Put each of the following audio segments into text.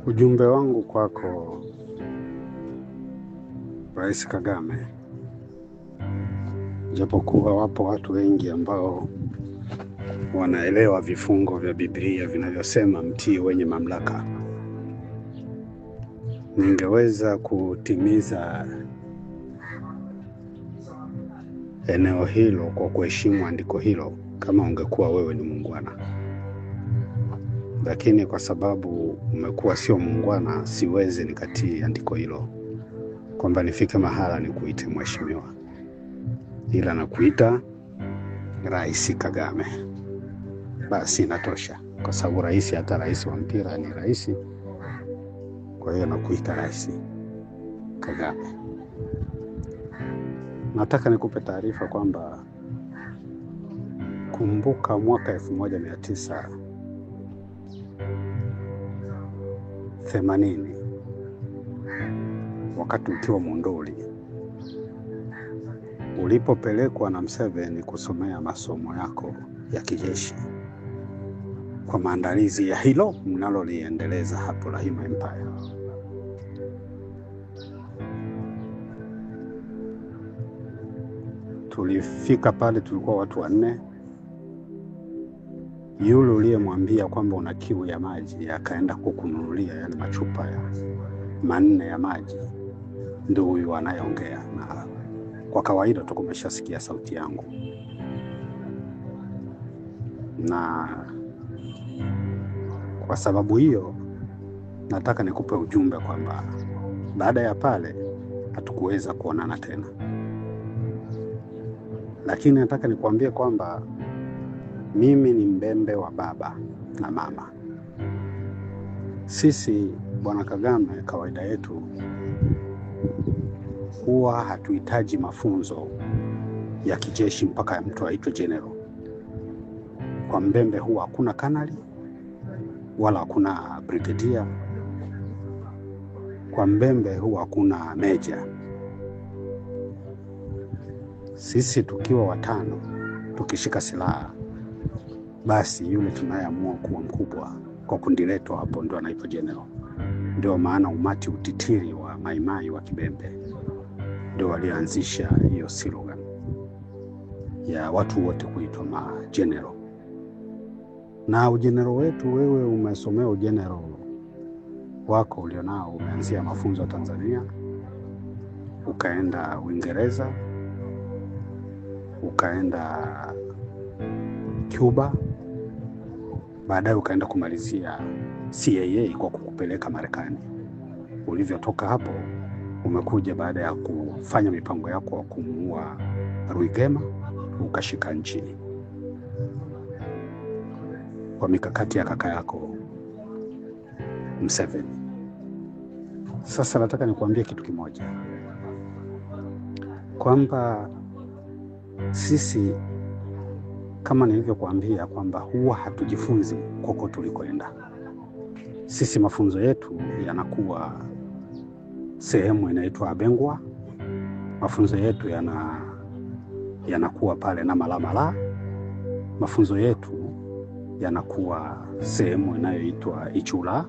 Ujumbe wangu kwako Rais Kagame, japokuwa wapo watu wengi ambao wanaelewa vifungo vya Biblia vinavyosema mtii wenye mamlaka, ningeweza kutimiza eneo hilo kwa kuheshimu andiko hilo kama ungekuwa wewe ni muungwana. Lakini kwa sababu umekuwa sio muungwana, siwezi nikatii andiko hilo kwamba nifike mahala nikuite mheshimiwa, ila nakuita Rais Kagame. Basi inatosha, kwa sababu rais, hata rais wa mpira ni rais. Kwa hiyo nakuita Rais Kagame. Nataka nikupe taarifa kwamba kumbuka mwaka 1980 wakati ukiwa Monduli, ulipopelekwa na Museveni kusomea masomo yako ya kijeshi kwa maandalizi ya hilo mnaloliendeleza hapo la Hima Empire. Tulifika pale, tulikuwa watu 4. Yule uliyemwambia kwamba una kiu ya maji akaenda kukununulia yale machupa ya 4 ya maji ndio huyu anayeongea. Na kwa kawaida tukumeshasikia sauti yangu, na kwa sababu hiyo nataka nikupe ujumbe kwamba baada ya pale hatukuweza kuonana tena. Lakini nataka nikwambie kwamba mimi ni mbembe wa baba na mama. Sisi Bwana Kagame, kawaida yetu huwa hatuhitaji mafunzo ya kijeshi mpaka mtu aitwe general. Kwa mbembe huwa hakuna kanali wala hakuna brigadier. Kwa mbembe huwa hakuna meja. Sisi tukiwa 5 tukishika silaha, basi yule tunayeamua kuwa mkubwa kwa kundi letu hapo ndio anaitwa general. Ndio maana umati utitiri wa maimai wa Kibembe ndio walianzisha hiyo slogan ya watu wote kuitwa general. Na ujeneral wetu, wewe umesomea ujeneral wako ulionao, umeanzia mafunzo ya Tanzania, ukaenda Uingereza, ukaenda Cuba, baadaye ukaenda kumalizia CIA kwa kukupeleka Marekani. Ulivyotoka hapo umekuja baada ya kufanya mipango yako wa kumuua Rwigema, ukashika nchi kwa mikakati ya kaka yako Museveni. Sasa nataka nikuambie kitu kimoja, kwamba sisi kama nilivyokuambia kwamba huwa hatujifunzi koko tulikoenda. Sisi mafunzo yetu yanakuwa sehemu inaitwa Abengwa. Mafunzo yetu yanakuwa pale na Malamala. Mafunzo yetu yanakuwa sehemu inayoitwa Ichula.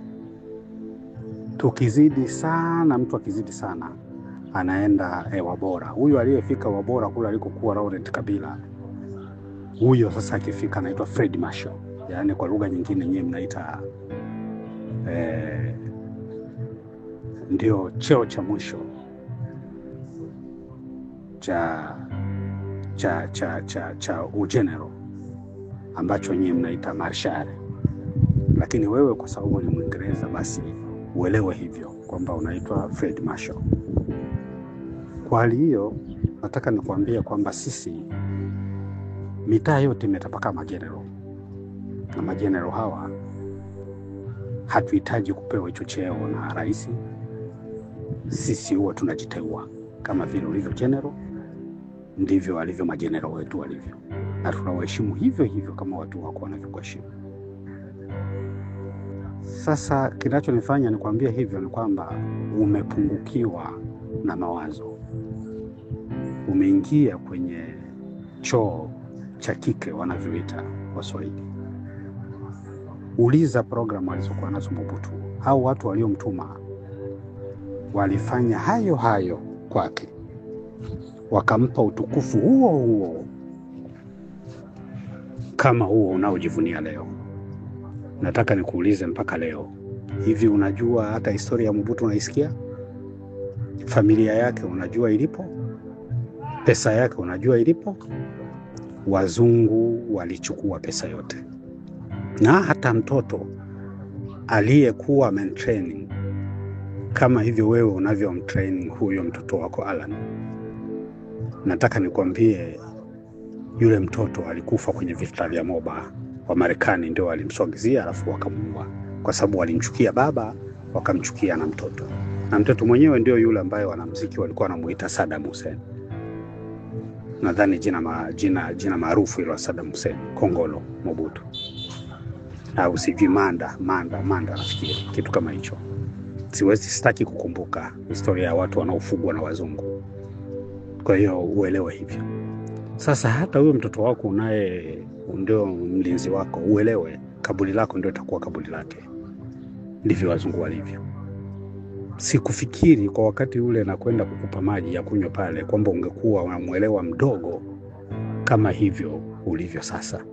Tukizidi sana, mtu akizidi sana anaenda Wabora. Huyu aliyefika Wabora kule alikokuwa Laurent Kabila, huyo sasa akifika anaitwa Fred Marshall. Yaani kwa lugha nyingine nyewe mnaita ndio cheo cha mwisho cha ugeneral ambacho nyewe mnaita marshal. Lakini wewe kwa sababu ni Mwingereza, basi uelewe hivyo kwamba unaitwa Fred Marshall. Kwa hali hiyo nataka nikwambie kwamba sisi mitaa yote imetapaka majenerali, na majenerali hawa hatuhitaji kupewa hicho cheo na rais. Sisi huwa tunajiteua kama vile ulivyo general, ndivyo alivyo majenerali wetu walivyo, na tunawaheshimu hivyo hivyo kama watu wako wanavyokuheshimu. Sasa kinachonifanya nikwambie hivyo ni kwamba umepungukiwa na mawazo. Umeingia kwenye choo cha kike wanavyoita Waswahili. Uliza programu alizokuwa nazo Mobutu. Hao watu waliomtuma walifanya hayo hayo kwake, wakampa utukufu huo huo kama huo unaojivunia leo. Nataka nikuulize mpaka leo, hivi unajua hata historia ya Mobutu unaisikia? Familia yake unajua ilipo? Pesa yake unajua ilipo? Wazungu walichukua pesa yote. Na hata mtoto aliyekuwa mentraining kama hivyo wewe unavyomtraining huyo mtoto wako Alan, nataka nikwambie yule mtoto alikufa kwenye vita vya Moba. Wa Marekani ndio walimsogezea alafu wakamuua, kwa sababu walimchukia baba, wakamchukia na mtoto. Na mtoto mwenyewe ndio yule ambaye wanamuziki walikuwa wanamuita Saddam Hussein. Nadhani jina maarufu ile Saddam Hussein, Kongolo Mobutu. Au sijui Manda nafikiri, kitu kama hicho. Sitaki kukumbuka historia ya watu wanaofugwa na wazungu. Kwa hiyo uelewe hivyo. Sasa hata huyo mtoto wako unaye ndio mlinzi wako, uelewe kaburi lako ndio itakuwa kaburi lake. Ndivyo wazungu walivyo. Sikufikiri kwa wakati ule na kwenda kukupa maji ya kunywa pale kwamba ungekuwa unamuelewa mdogo kama hivyo ulivyo sasa.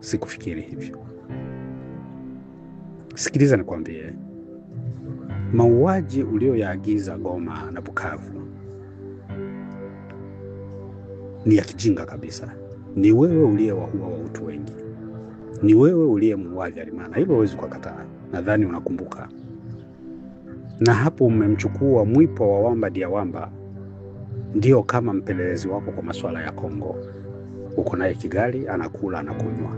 Sikufikiri hivyo. Sikiliza nikwambie, mauaji ulioyaagiza Goma na Bukavu ni ya kijinga kabisa. Ni wewe uliyewaua watu wengi. Ni wewe uliyemuua Habyarimana. Hilo huwezi kukataa. Nadhani unakumbuka. Na hapo umemchukua Mwipo wa Wamba Diawamba ndio kama mpelelezi wako kwa masuala ya Kongo. Uko naye Kigali, anakula anakunywa.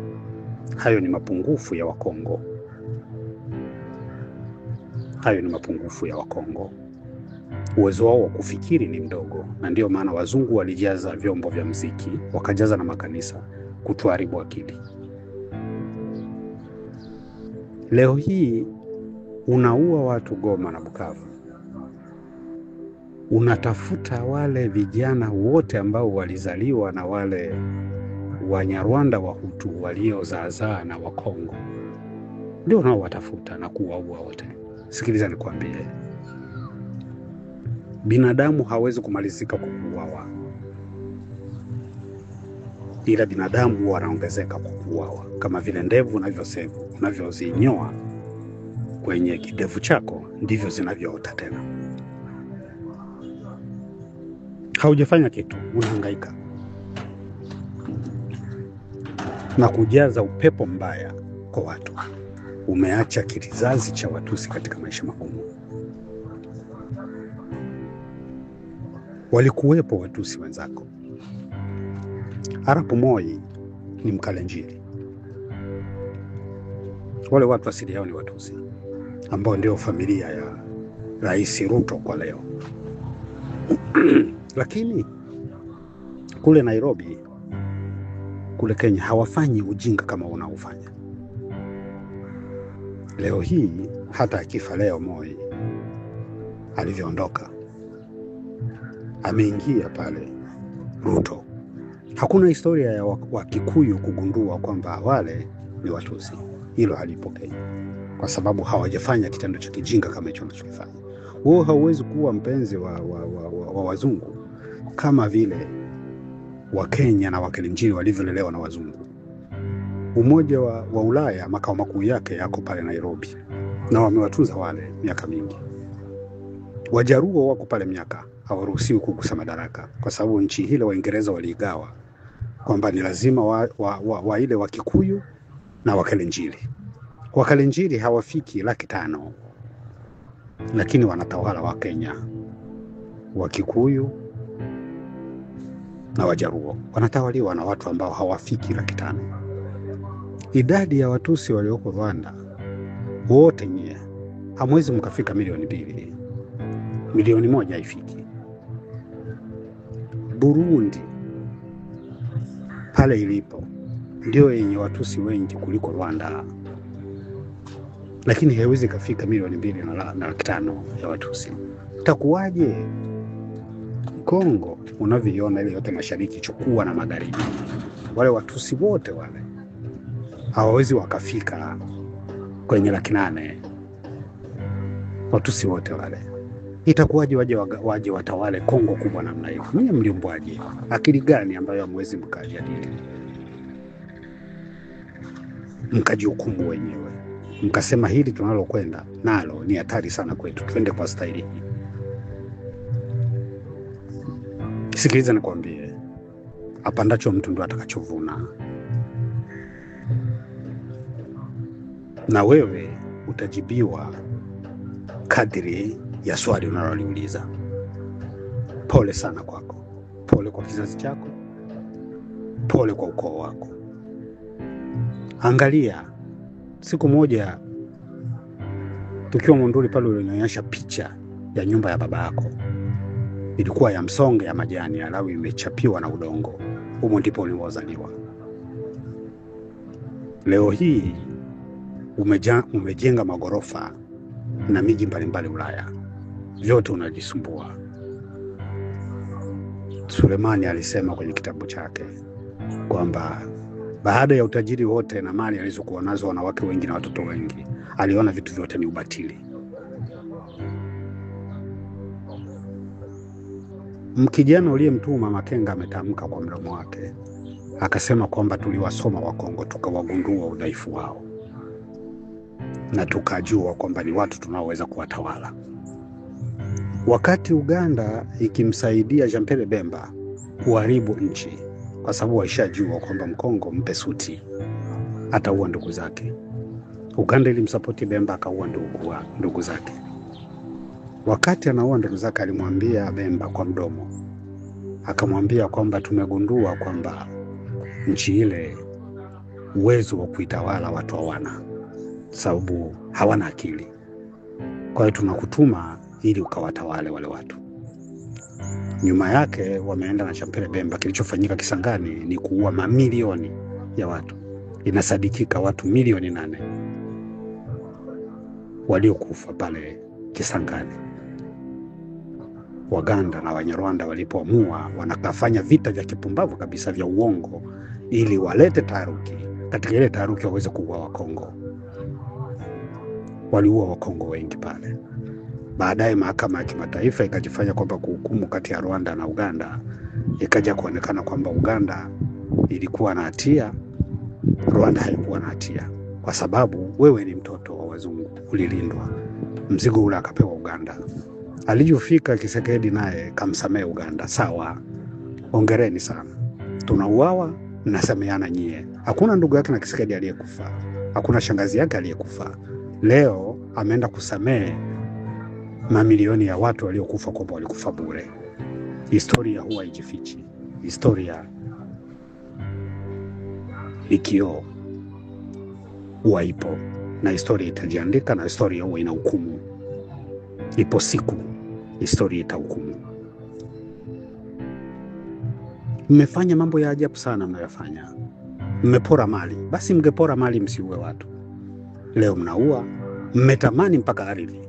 Hayo ni mapungufu ya Wakongo. Hayo ni mapungufu ya Wakongo. Uwezo wao wa kufikiri ni mdogo, na ndio maana wazungu walijaza vyombo vya muziki, wakajaza na makanisa kutuharibu akili. Leo hii unaua watu Goma na Bukavu. Unatafuta wale vijana wote ambao walizaliwa na wale Wanyarwanda wa Hutu waliozaazaa na Wakongo. Ndio nao watafuta na kuwaua wote. Sikiliza nikwambie, binadamu hawezi kumalizika kwa kuuawa, ila binadamu wanaongezeka kwa kuuawa. Kama vile ndevu unavyozinyoa kwenye kidevu chako, ndivyo zinavyoota tena. Haujafanya kitu, unahangaika na kujaza upepo mbaya kwa watu. Umeacha kizazi cha Watusi katika maisha magumu. Walikuwepo Watusi wenzako. Arap Moi ni Mkalenjini. Wale watu asili yao ni Watusi, ambao ndio familia ya Rais Ruto kwa leo. Lakini kule Nairobi, kule Kenya, hawafanyi ujinga kama unaofanya. Leo hii hata akifa leo Moi alivyoondoka, ameingia pale Ruto. Hakuna historia ya Wakikuyu kugundua kwamba wale ni Watusi. Hilo halipo Kenya, kwa sababu hawajafanya kitendo cha kijinga kama hicho wanachofanya. Wewe hauwezi kuwa mpenzi wa wazungu kama vile wa Kenya na Wakalenjin walivyolelewa na wazungu. Umoja wa Ulaya makao makuu yake yako pale Nairobi, na wamewatunza wale miaka mingi. Wajaruo wako pale miaka, hawaruhusiwi kugusa madaraka, kwa sababu nchi hile Waingereza waliigawa kwamba ni lazima wa ile Wakikuyu na Wakalenjin. Wakalenjin hawafiki 500,000, lakini wanatawala wa Kenya. Wakikuyu na Wajaruo wanatawaliwa na watu ambao hawafiki 500,000. Idadi ya Watusi walioko Rwanda wote nyie hamwezi mkafika 2,000,000. 1,000,000 haifiki. Burundi pale ilipo ndio yenye Watusi wengi kuliko Rwanda, lakini haiwezi kafika 2,500,000 ya Watusi. Itakuwaje? Kongo unavyoiona ile yote mashariki, chukua na magharibi, wale Watusi wote wale hawawezi wakafika kwenye 800,000 Watusi wote wale. Itakuwaje waje watawale Kongo kubwa namna hiyo? Mimi mliumbwaje? Akili gani ambayo hamwezi mkajadili, mkajihukumu wenyewe, mkasema hili tunalokwenda nalo ni hatari sana kwetu, twende kwa staili hii? Sikiliza nikwambie, apandacho mtu ndo atakachovuna, na wewe utajibiwa kadiri ya swali unaloliuliza. Pole sana kwako, pole kwa kizazi chako, pole kwa ukoo wako. Angalia, siku moja tukiwa Monduli pale, ulinionyesha picha ya nyumba ya baba yako. Ilikuwa ya msonge ya majani, alafu imechapiwa na udongo. Humo ndipo ulipozaliwa. Leo hii umejenga magorofa na miji mbalimbali Ulaya, vyote unajisumbua. Sulemani alisema kwenye kitabu chake kwamba baada ya utajiri wote na mali alizokuwa nazo, wanawake wengi na watoto wengi, aliona vitu vyote ni ubatili. Mkijana uliyemtuma Makenga ametamka kwa mdomo wake, akasema kwamba tuliwasoma Wakongo tukawagundua udhaifu wao, na tukajua kwamba ni watu tunaoweza kuwatawala. Wakati Uganda ikimsaidia Jean Pierre Bemba kuharibu nchi, kwa sababu waishajua kwamba Mkongo mpe suti ataua ndugu zake, Uganda ilimsapoti Bemba, akaua ndugu zake. Wakati anaua ndugu zake, alimwambia Bemba kwa mdomo, akamwambia kwamba tumegundua kwamba nchi ile uwezo wa kuitawala watu hawana, sababu hawana akili. Kwa hiyo tunakutuma ili ukawatawale wale watu. Nyuma yake wameenda na Jean Pierre Bemba. Kilichofanyika Kisangani ni kuua mamilioni ya watu. Inasadikika watu milioni 8 waliokufa pale Kisangani. Waganda na Wanyarwanda walipoamua, wanakafanya vita vya kipumbavu kabisa vya uongo ili walete taharuki. Katika ile taharuki waweze kuua Wakongo. Waliua Wakongo wengi pale. Baadaye mahakama ya kimataifa ikajifanya kwamba kuhukumu kati ya Rwanda na Uganda, ikaja kuonekana kwamba Uganda ilikuwa na hatia, Rwanda haikuwa na hatia, kwa sababu wewe ni mtoto wa wazungu, ulilindwa. Mzigo ule akapewa Uganda. Alijufika Kisekedi naye kamsamehe Uganda. Sawa, hongereni sana, tunauawa, mnasameheana nyie. Hakuna ndugu yake na Kisekedi aliyekufa, hakuna shangazi yake aliyekufa. Leo ameenda kusamehe mamilioni ya watu waliokufa kwamba walikufa bure. Historia huwa ijifichi. Historia ikio huwa ipo, na historia itajiandika, na historia huwa ina hukumu. Ipo siku historia itahukumu. Mmefanya mambo ya ajabu sana mnayofanya. Mmepora mali. Basi mngepora mali msiue watu. Leo mnaua, mmetamani mpaka ardhi.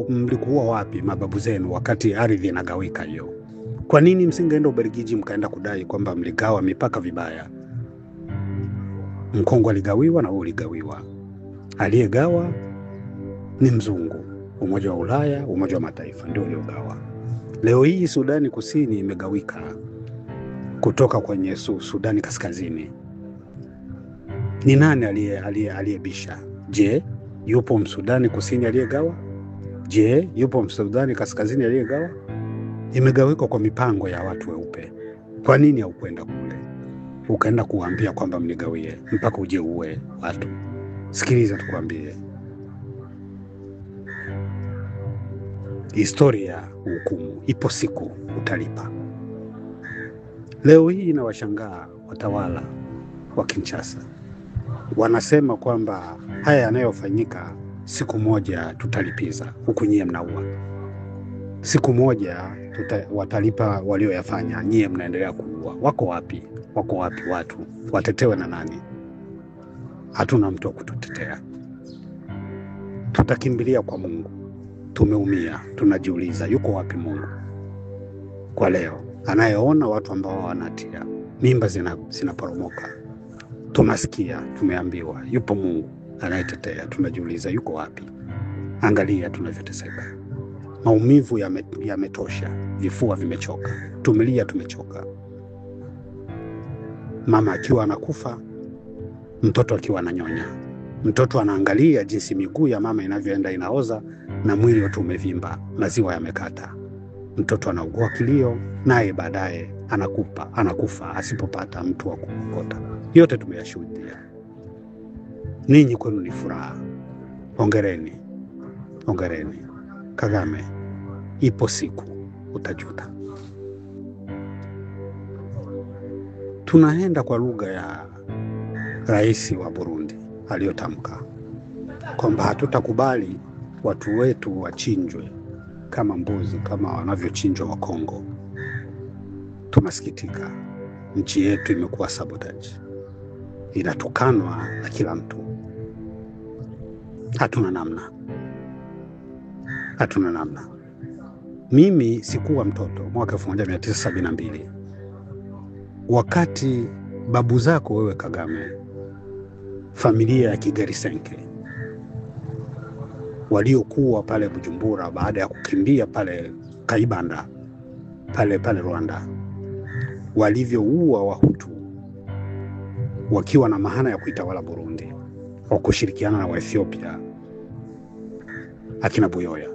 Mlikuwa wapi mababu zenu wakati ardhi inagawika hiyo? Kwa nini msingeenda Ubelgiji mkaenda kudai kwamba mligawa mipaka vibaya? Mkongo aligawiwa na wewe uligawiwa. Aliyegawa ni mzungu. Umoja wa Ulaya, Umoja wa Mataifa ndio uliogawa. Leo hii Sudani Kusini imegawika kutoka kwenye Sudani Kaskazini. Ni nani aliyebisha? Je, yupo Msudani Kusini aliyegawa? Je, yupo Msudani Kaskazini aliyegawa? Imegawika kwa mipango ya watu weupe. Kwa nini haukwenda kule ukaenda kuambia kwamba mnigawie mpaka uje uwe watu? Sikiliza tukwambie, historia hukumu. Ipo siku utalipa. Leo hii inawashangaa watawala wa Kinshasa. Wanasema kwamba haya yanayofanyika siku moja tutalipiza, huku nyie mnaua. Siku moja watalipa walioyafanya, nyie mnaendelea kuua. Wako wapi? Wako wapi watu? Watetewe na nani? Hatuna mtu wa kututetea. Tutakimbilia kwa Mungu. Tumeumia, tunajiuliza yuko wapi Mungu kwa leo, anayeona watu ambao wanatia mimba zinaporomoka? Tunasikia, tumeambiwa yupo Mungu. anayetetea. Tunajiuliza yuko wapi? Angalia tunavyoteseka. Maumivu yametosha, vifua vimechoka, tumelia, tumechoka. Mama akiwa anakufa, mtoto akiwa ananyonya. Mtoto anaangalia jinsi miguu ya mama inavyoenda inaoza na mwili wote umevimba, maziwa yamekata. Mtoto anaugua kilio, naye baadaye anakufa asipopata mtu wa kumkota. Yote tumeyashuhudia. Ninyi kwenu ni furaha. Hongereni. Hongereni. Kagame, ipo siku utajuta. Tunaenda kwa lugha ya rais wa Burundi aliyotamka kwamba hatutakubali watu wetu wachinjwe kama mbuzi, kama wanavyochinjwa wa Kongo. Tunasikitika. Nchi yetu imekuwa sabotage. Inatukanwa na kila mtu. Hatuna namna. Hatuna namna. Mimi sikuwa mtoto mwaka 1972. Wakati babu zako wewe Kagame, familia ya Kigerisenke waliokuwa pale Bujumbura baada ya kukimbia pale Kaibanda pale Rwanda, walivyoua Wahutu wakiwa na maana ya kuitawala Burundi kwa kushirikiana na Waethiopia akina Buyoya.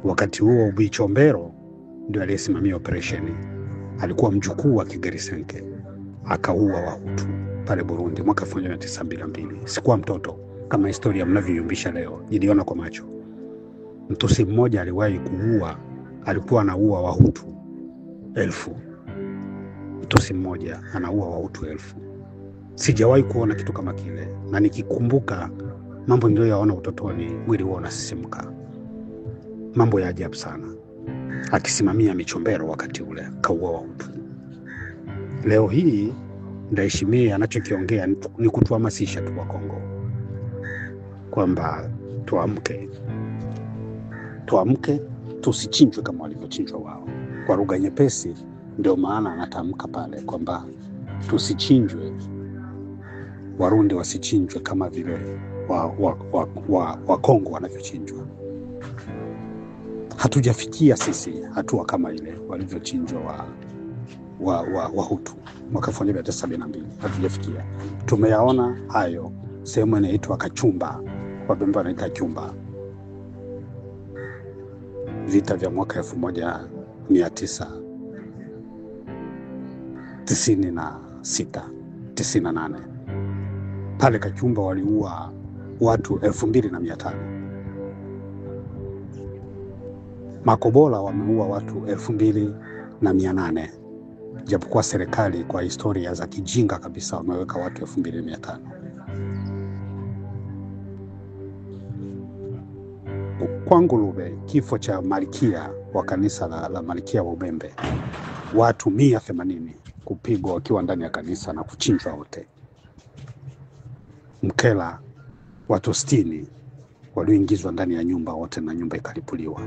Wakati huo Bichombero ndio aliyesimamia operesheni. Alikuwa mjukuu wa Kigerisenke, akaua Wahutu pale Burundi mwaka 1972. Sikuwa mtoto kama historia mnavyoyumbisha leo, niliona kwa macho. Mtusi mmoja aliwahi kuua, alikuwa anaua Wahutu 1000. Mtusi mmoja anaua Wahutu 1000. Sijawahi kuona kitu kama kile, na nikikumbuka mambo niliyoyaona utotoni, mwili huo unasisimka. Mambo ya ajabu sana. Akisimamia Michombero wakati ule kaua Wahutu. Leo hii Ndayishimiye anachokiongea ni kutuhamasisha tu wa Kongo kwamba tuamke, tusichinjwe kama walivyochinjwa wao. Kwa lugha nyepesi ndio maana anatamka pale kwamba tusichinjwe, Warundi wasichinjwe kama vile wa Kongo wanavyochinjwa. Hatujafikia sisi hatua kama ile walivyochinjwa Wahutu mwaka 1972. Hatujafikia. Tumeyaona hayo sehemu inaitwa Kachumba, Wabembe wanaita Chumba. Vita vya mwaka 1996-98. Pale Kachumba waliua watu 2500. Makobola wameua watu 2800. Japokuwa serikali kwa historia za kijinga kabisa wameweka watu 2500. Kwa Ngulube, kifo cha Malkia wa kanisa la Malkia wa Ubembe, watu 180 kupigwa wakiwa ndani ya kanisa na kuchinjwa wote. Mkela, watu 60 walioingizwa ndani ya nyumba wote na nyumba ikalipuliwa.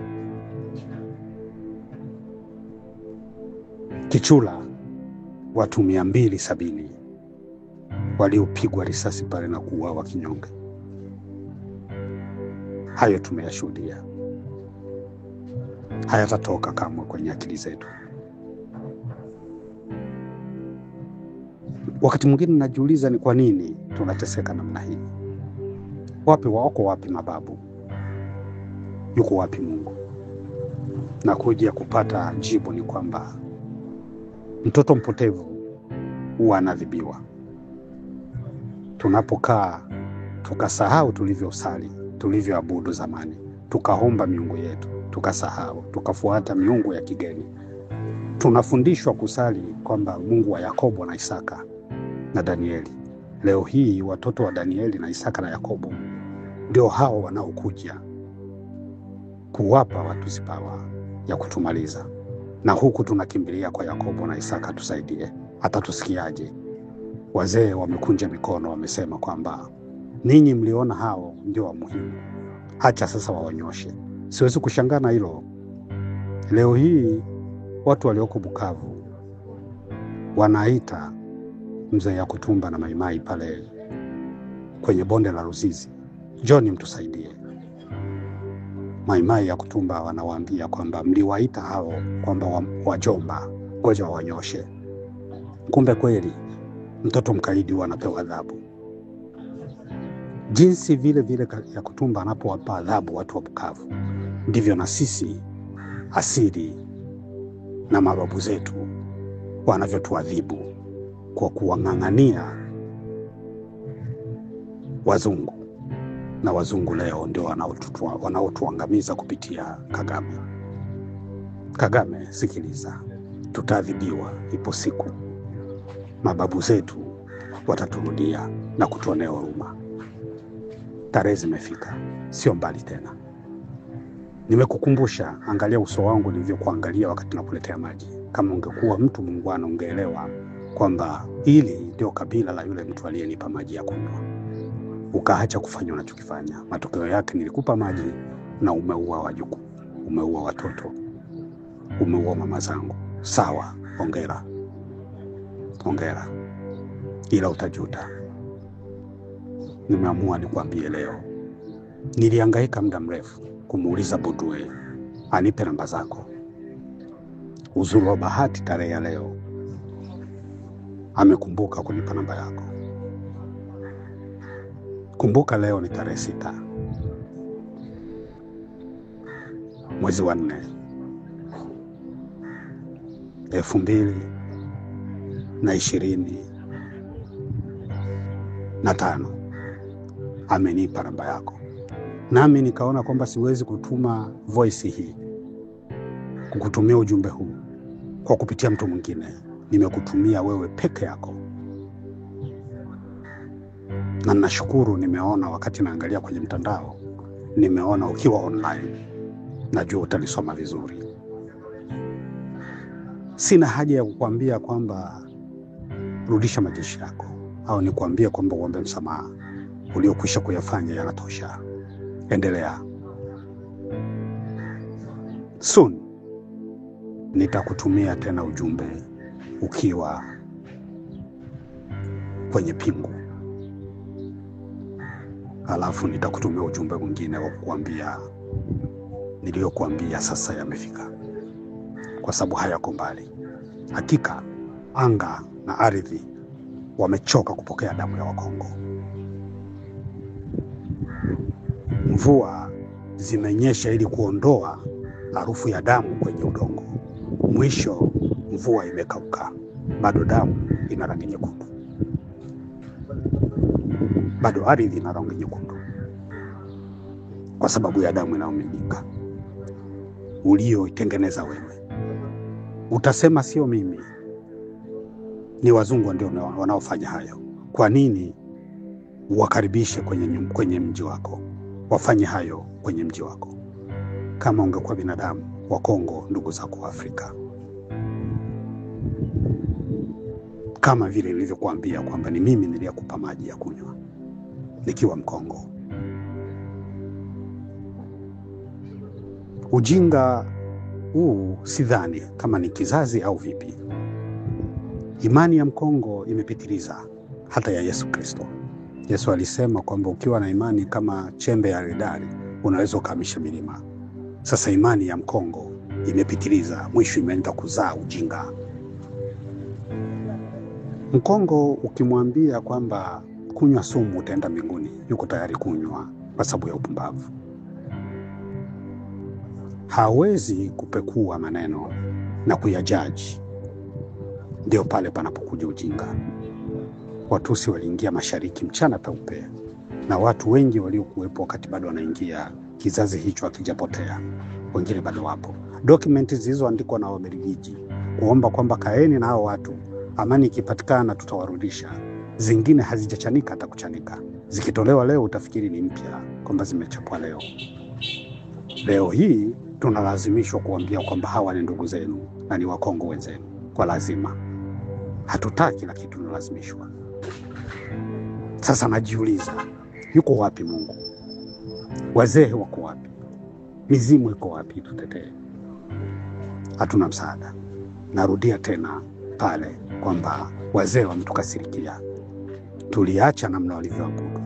Kichula, watu 270 waliopigwa risasi pale na kuuawa kinyonge. Hayo tumeyashuhudia. Hayatatoka kamwe kwenye akili zetu. Wakati mwingine najiuliza ni kwa nini tunateseka namna hii. Wako wapi mababu? Yuko wapi Mungu? Na kuja kupata jibu ni kwamba mtoto mpotevu huwa anadhibiwa. Tunapokaa tukasahau tulivyosali, tulivyoabudu zamani, tukaomba miungu yetu, tukasahau, tukafuata miungu ya kigeni. Tunafundishwa kusali kwamba Mungu wa Yakobo na Isaka na Danieli. Leo hii watoto wa Danieli na Isaka na Yakobo ndio hao wanaokuja kuwapa watu sipawa ya kutumaliza. Na huku tunakimbilia kwa Yakobo na Isaka tusaidie. Hata tusikiaje? Wazee wamekunja mikono, wamesema kwamba ninyi mliona hao ndio wa muhimu, acha sasa wawanyoshe. Siwezi kushangaa na hilo. Leo hii watu walioko Bukavu wanaita mzee ya Kutumba na Maimai pale kwenye bonde la Ruzizi, John mtusaidie. Maimai ya Kutumba wanawaambia kwamba mliwaita hao kwamba wajomba, ngoja wanyoshe. Kumbe kweli mtoto mkaidi wanapewa adhabu. Jinsi vile vile ya Kutumba anapowapa adhabu watu wa Bukavu, ndivyo na sisi asili na mababu zetu wanavyotuadhibu kwa kuwang'ang'ania wazungu. Na wazungu leo ndio wanaotuangamiza kupitia Kagame. Kagame, sikiliza, tutaadhibiwa. Ipo siku mababu zetu wataturudia na kutuonea huruma. Tarehe zimefika, sio mbali tena. Nimekukumbusha, angalia uso wangu nilivyokuangalia wakati nakuletea maji. Kama ungekuwa mtu muungwana ungeelewa kwamba hili ndio kabila la yule mtu aliyenipa maji ya kunywa. Ukaacha kufanya unachokifanya. Matokeo yake nilikupa maji na umeua wajukuu, umeua watoto, umeua mama zangu. Sawa, hongera. Hongera. Ila utajuta. Nimeamua nikwambie leo. Nilihangaika muda mrefu kumuuliza Budue anipe namba zako. Uzuri wa bahati, tarehe ya leo amekumbuka kunipa namba yako. Kumbuka leo ni tarehe 6 mwezi wa 4 2025. Amenipa namba yako. Nami nikaona kwamba siwezi kutuma voice hii, kukutumia ujumbe huu kwa kupitia mtu mwingine. Nimekutumia wewe peke yako. Na nashukuru, nimeona wakati naangalia kwenye mtandao, nimeona ukiwa online. Najua utalisoma vizuri. Sina haja ya kukuambia kwamba rudisha majeshi yako, au nikuambie kwamba uombe msamaha. Uliokwisha kuyafanya yanatosha. Endelea. Soon nitakutumia tena ujumbe ukiwa kwenye pingu. Alafu nitakutumia ujumbe mwingine wa kukuambia niliyokuambia sasa yamefika. Kwa sababu hayako mbali. Hakika anga na ardhi wamechoka kupokea damu ya Wakongo. Mvua zimenyesha ili kuondoa harufu ya damu kwenye udongo. Mwisho mvua imekauka, bado damu ina rangi nyekundu. Bado ardhi ina rangi nyekundu kwa sababu ya damu inayomiminika ulioitengeneza wewe. Utasema sio mimi, ni wazungu ndio wanaofanya hayo. Kwa nini wakaribishe kwenye mji wako? Wafanye hayo kwenye mji wako. Kama ungekuwa binadamu wa Kongo, ndugu zako wa Afrika, kama vile nilivyokuambia kwamba ni mimi niliyekupa maji ya kunywa nikiwa Mkongo. Ujinga huu sidhani kama ni kizazi au vipi. Imani ya Mkongo imepitiliza hata ya Yesu Kristo. Yesu alisema kwamba ukiwa na imani kama chembe ya haradali unaweza ukahamisha milima. Sasa imani ya Mkongo imepitiliza, mwisho imeenda kuzaa ujinga. Mkongo ukimwambia kwamba kunywa sumu utaenda mbinguni, yuko tayari kunywa kwa sababu ya upumbavu. Hawezi kupekua maneno na kuyajaji. Ndio pale panapokuja ujinga. Watusi waliingia mashariki mchana peupe, na watu wengi waliokuwepo wakati bado wanaingia, kizazi hicho hakijapotea. Wengine bado wapo. Dokumenti zilizoandikwa na Wabelgiji kuomba kwamba kaeni na hao watu, amani ikipatikana tutawarudisha. Zingine hazijachanika hata kuchanika. Zikitolewa leo utafikiri ni mpya, kwamba zimechapwa leo. Leo hii tunalazimishwa kuambia kwamba hawa ni ndugu zenu na ni Wakongo wenzenu kwa lazima. Hatutaki, lakini tunalazimishwa. Sasa najiuliza, yuko wapi Mungu? Wazee wako wapi? Mizimu iko wapi? Tutetee. Hatuna msaada. Narudia tena pale kwamba wazee wametukasirikia. Tuliacha namna walivyoabudu.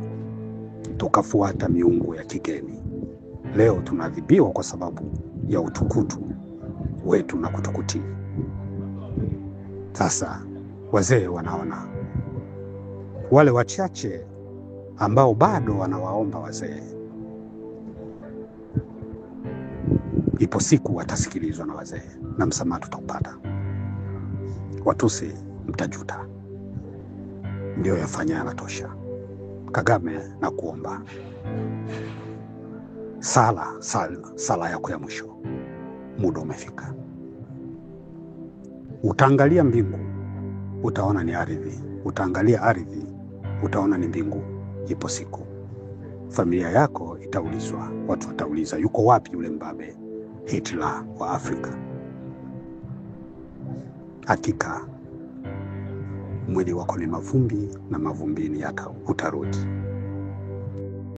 tukafuata miungu ya kigeni. Leo tunaadhibiwa kwa sababu ya utukutu wetu na kutukutii. Sasa wazee wanaona wale wachache ambao bado wanawaomba wazee, ipo siku watasikilizwa na wazee na msamaha tutaupata. Watusi mtajuta. Ndio yafanya yanatosha. Kagame na kuomba sala yako ya mwisho, muda umefika. Utaangalia mbingu, utaona ni ardhi. Utaangalia ardhi, utaona ni mbingu. Ipo siku familia yako itaulizwa, watu watauliza, yuko wapi yule mbabe Hitler wa Afrika? Hakika mwili wako ni mavumbi na mavumbini utarudi.